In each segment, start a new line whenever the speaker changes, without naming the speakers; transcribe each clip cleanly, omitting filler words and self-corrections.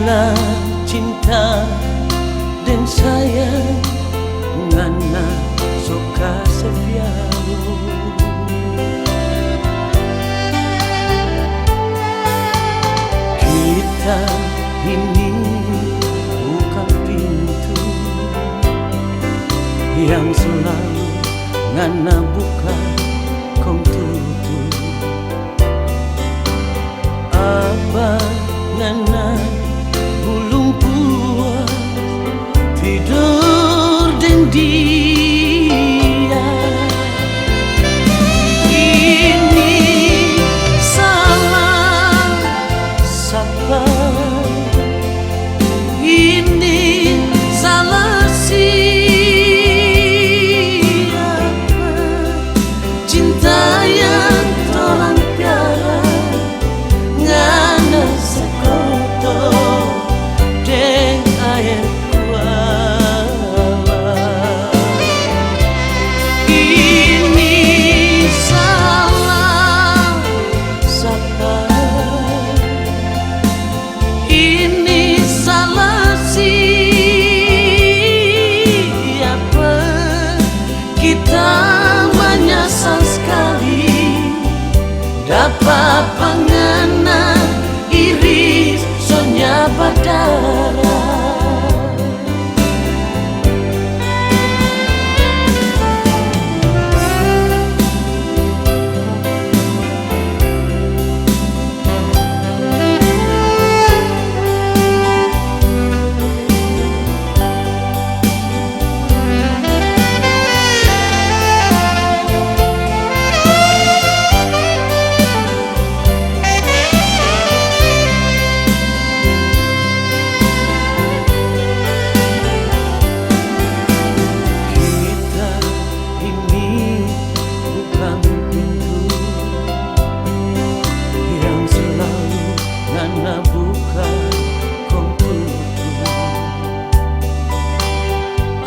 Ngana cinta dan sayang, ngana suka sepialo. Kita ini bukan pintu yang selalu ngana buka kong tutup. Apa ngana belum puas tidur dan dia? Ini salah siapa? Ini salah siapa? Cinta yang torang piara ngana sekoto deng air kuala. Ini salah siapa? Ini salah siapa? Kita menyesal sekali dapat pengena iris sonya badara.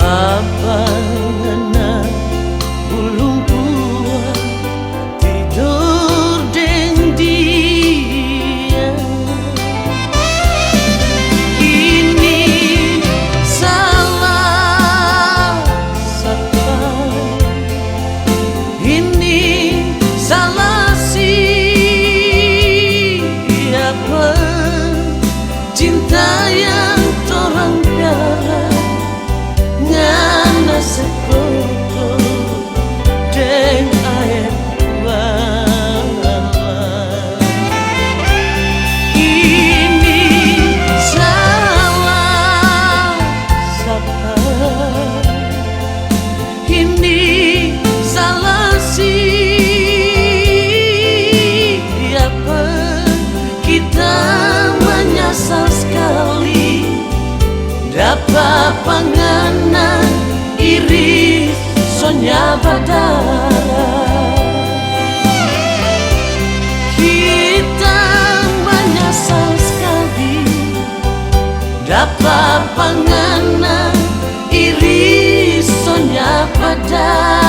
Apa ngana belum puas tidur dengan dia? Ini salah siapa? Ini salah siapa? Cinta yang torang piara ngana sekoto deng air kuala. Ini salah siapa? Ini salah siapa? Kita menyesal sekali dapat pengena iris sonya badara. Kita menyesal sekali dapat pengena iris sonya badara.